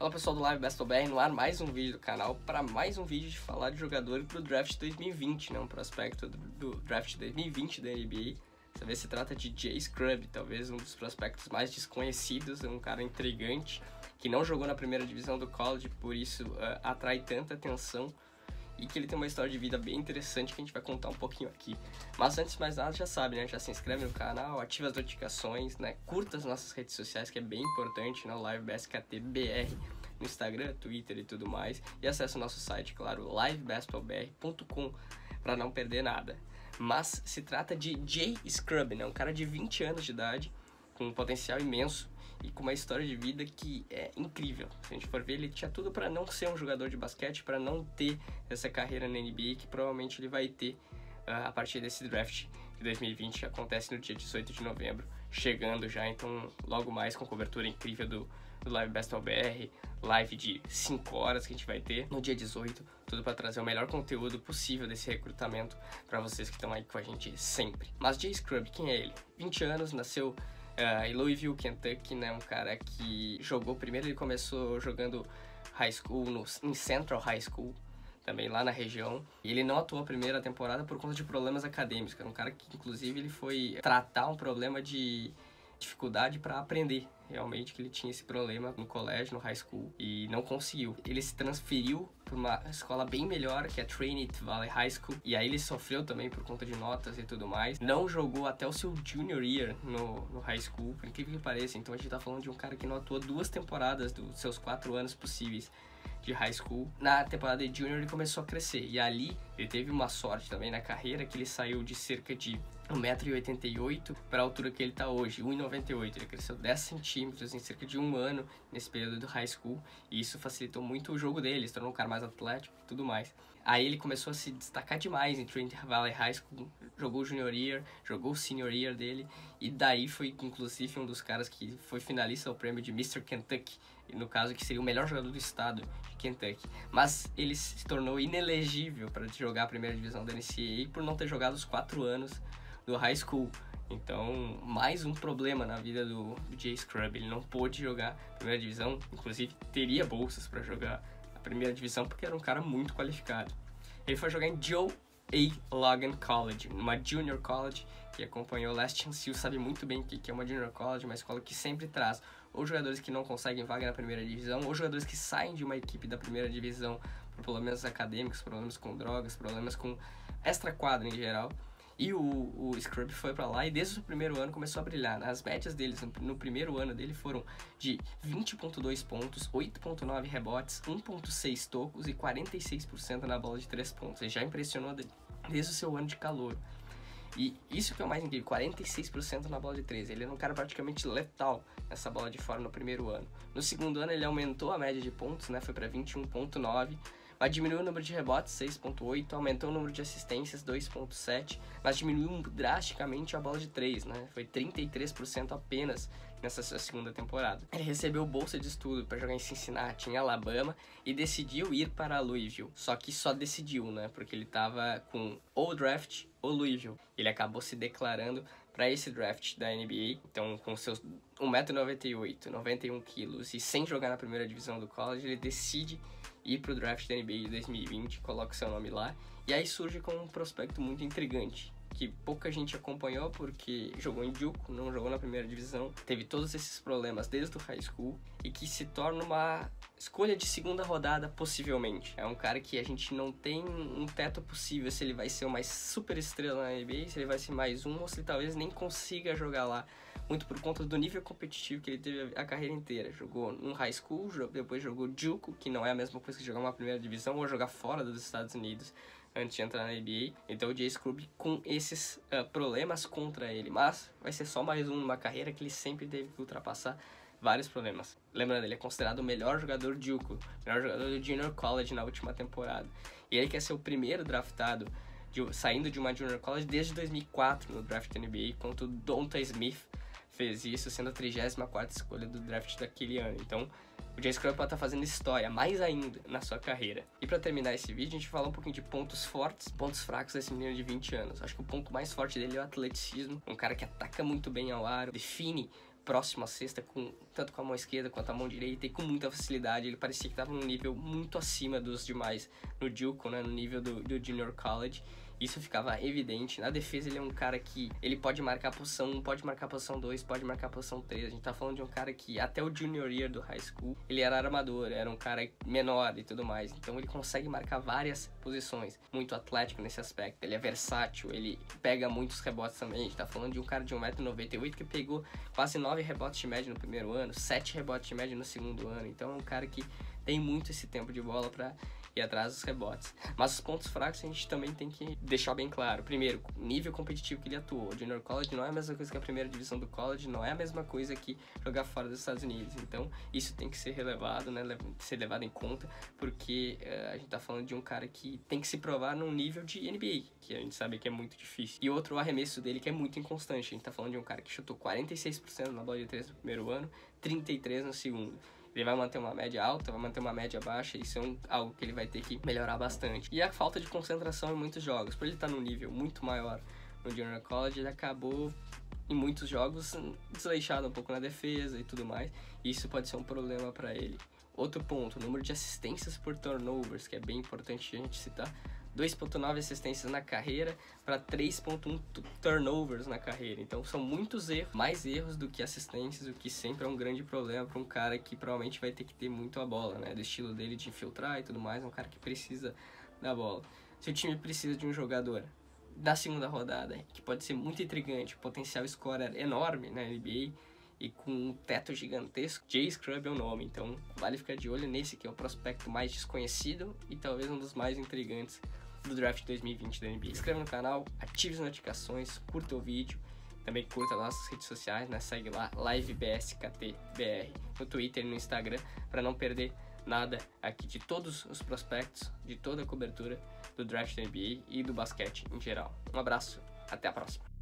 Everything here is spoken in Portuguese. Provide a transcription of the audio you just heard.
Fala pessoal do Live BestOBR, no ar mais um vídeo do canal para mais um vídeo de falar de jogador pro Draft 2020, né? Um prospecto do Draft 2020 da NBA. Dessa vez se trata de Jay Scrubb, talvez um dos prospectos mais desconhecidos, um cara intrigante que não jogou na primeira divisão do college, por isso atrai tanta atenção e que ele tem uma história de vida bem interessante que a gente vai contar um pouquinho aqui. Mas antes de mais nada, já sabe, né? Já se inscreve no canal, ativa as notificações, né? Curta as nossas redes sociais, que é bem importante, né? O LiveBestKTBR no Instagram, Twitter e tudo mais. E acesse o nosso site, claro, livebestobr.com, para não perder nada. Mas se trata de Jay Scrubb, né? Um cara de 20 anos de idade, com um potencial imenso e com uma história de vida que é incrível. Se a gente for ver, ele tinha tudo para não ser um jogador de basquete, para não ter essa carreira na NBA que provavelmente ele vai ter a partir desse draft de 2020, que acontece no dia 18 de novembro, chegando já, então logo mais com cobertura incrível do Live BestOBR, live de 5 horas que a gente vai ter no dia 18, tudo para trazer o melhor conteúdo possível desse recrutamento para vocês que estão aí com a gente sempre. Mas Jay Scrubb, quem é ele? 20 anos, nasceu em Louisville, Kentucky, né? Um cara que jogou primeiro, ele começou jogando high school em Central High School, também lá na região. E ele não atuou a primeira temporada por conta de problemas acadêmicos. Era um cara que, inclusive, ele foi tratar um problema de dificuldade para aprender. Realmente que ele tinha esse problema no colégio, no high school, e não conseguiu. Ele se transferiu para uma escola bem melhor, que é a Trinity Valley High School, e aí ele sofreu também por conta de notas e tudo mais. Não jogou até o seu junior year no high school, por incrível que pareça. Então a gente tá falando de um cara que não atuou 2 temporadas dos seus 4 anos possíveis de high school. Na temporada de junior ele começou a crescer, e ali ele teve uma sorte também na carreira, que ele saiu de cerca de 1,88 m para a altura que ele está hoje, 1,98 m. Ele cresceu 10 centímetros em cerca de um ano nesse período do high school, e isso facilitou muito o jogo dele, se tornou um cara mais atlético e tudo mais. Aí ele começou a se destacar demais em Trinity Valley High School, jogou o junior year, jogou o senior year dele, e daí foi inclusive um dos caras que foi finalista ao prêmio de Mr. Kentucky, no caso que seria o melhor jogador do estado de Kentucky. Mas ele se tornou inelegível para jogar a primeira divisão da NCAA por não ter jogado os 4 anos do high school. Então, mais um problema na vida do Jay Scrubb. Ele não pôde jogar a primeira divisão, inclusive teria bolsas para jogar a primeira divisão porque era um cara muito qualificado. Ele foi jogar em Joe A. Logan College, uma junior college, que acompanhou o Last Chance U, sabe muito bem o que é uma junior college, uma escola que sempre traz ou jogadores que não conseguem vaga na primeira divisão, ou jogadores que saem de uma equipe da primeira divisão por problemas acadêmicos, problemas com drogas, problemas com extra-quadra em geral. E o Scrubb foi pra lá e desde o primeiro ano começou a brilhar. As médias deles no primeiro ano dele foram de 20,2 pontos, 8,9 rebotes, 1,6 tocos e 46% na bola de 3 pontos. Ele já impressionou desde o seu ano de calouro. E isso que é o mais incrível, 46% na bola de 3. Ele era um cara praticamente letal nessa bola de fora no primeiro ano. No segundo ano ele aumentou a média de pontos, né? Foi para 21,9. Mas diminuiu o número de rebotes, 6,8, aumentou o número de assistências, 2,7, mas diminuiu drasticamente a bola de 3, né? Foi 33% apenas nessa sua segunda temporada. Ele recebeu bolsa de estudo para jogar em Cincinnati, em Alabama, e decidiu ir para Louisville. Só que só decidiu, né? Porque ele estava com ou draft ou Louisville. Ele acabou se declarando para esse draft da NBA, então com seus 1,98 m, 91 kg e sem jogar na primeira divisão do college, ele decide ir pro draft da NBA de 2020, coloca o seu nome lá, e aí surge com um prospecto muito intrigante, que pouca gente acompanhou porque jogou em Duke, não jogou na primeira divisão, teve todos esses problemas desde o high school, e que se torna uma escolha de segunda rodada possivelmente. É um cara que a gente não tem um teto possível se ele vai ser uma super estrela na NBA, se ele vai ser mais um, ou se ele talvez nem consiga jogar lá, muito por conta do nível competitivo que ele teve a carreira inteira. Jogou no high school, depois jogou Duke, que não é a mesma coisa que jogar uma primeira divisão ou jogar fora dos Estados Unidos antes de entrar na NBA. Então o Jay Scrubb com esses problemas contra ele, mas vai ser só mais um numa carreira que ele sempre teve que ultrapassar vários problemas. Lembrando, ele é considerado o melhor jogador de Duke, o melhor jogador do Junior College na última temporada. E ele quer ser o primeiro draftado saindo de uma Junior College desde 2004 no draft da NBA, enquanto o Donta Smith fez isso, sendo a 34ª escolha do draft daquele ano. Então, o Jay Scrubb pode estar fazendo história, mais ainda, na sua carreira. E para terminar esse vídeo, a gente vai falar um pouquinho de pontos fortes, pontos fracos desse menino de 20 anos. Acho que o ponto mais forte dele é o atleticismo, um cara que ataca muito bem ao aro, define próximo à cesta, tanto com a mão esquerda quanto a mão direita, e com muita facilidade. Ele parecia que estava num nível muito acima dos demais no JUCO, né, no nível do Junior College. Isso ficava evidente. Na defesa ele é um cara que ele pode marcar a posição 1, pode marcar a posição 2, pode marcar a posição 3. A gente tá falando de um cara que até o junior year do high school, ele era armador, era um cara menor e tudo mais. Então ele consegue marcar várias posições. Muito atlético nesse aspecto. Ele é versátil, ele pega muitos rebotes também. A gente tá falando de um cara de 1,98 m que pegou quase 9 rebotes de média no primeiro ano, 7 rebotes de média no segundo ano. Então é um cara que tem muito esse tempo de bola pra ir atrás dos rebotes. Mas os pontos fracos a gente também tem que deixar bem claro. Primeiro, o nível competitivo que ele atuou. O Junior College não é a mesma coisa que a primeira divisão do college, não é a mesma coisa que jogar fora dos Estados Unidos. Então, isso tem que ser relevado, né? Ser levado em conta, porque a gente tá falando de um cara que tem que se provar num nível de NBA, que a gente sabe que é muito difícil. E outro, o arremesso dele que é muito inconstante. A gente tá falando de um cara que chutou 46% na bola de 3 no primeiro ano, 33% no segundo. Ele vai manter uma média alta, vai manter uma média baixa, isso é algo que ele vai ter que melhorar bastante. E a falta de concentração em muitos jogos. Por ele estar num nível muito maior no Junior College, ele acabou, em muitos jogos, desleixado um pouco na defesa e tudo mais. E isso pode ser um problema para ele. Outro ponto, o número de assistências por turnovers, que é bem importante a gente citar. 2,9 assistências na carreira para 3,1 turnovers na carreira. Então são muitos erros, mais erros do que assistências, o que sempre é um grande problema para um cara que provavelmente vai ter que ter muito a bola, né? Do estilo dele de infiltrar e tudo mais, é um cara que precisa da bola. Se o time precisa de um jogador da segunda rodada, que pode ser muito intrigante, potencial scorer enorme na NBA, e com um teto gigantesco, Jay Scrubb é o nome, então vale ficar de olho nesse que é o prospecto mais desconhecido e talvez um dos mais intrigantes do draft 2020 da NBA. Se inscreva no canal, ative as notificações, curta o vídeo, também curta nossas redes sociais, né? Segue lá, LiveBSKTBR, no Twitter e no Instagram, para não perder nada aqui de todos os prospectos, de toda a cobertura do draft da NBA e do basquete em geral. Um abraço, até a próxima.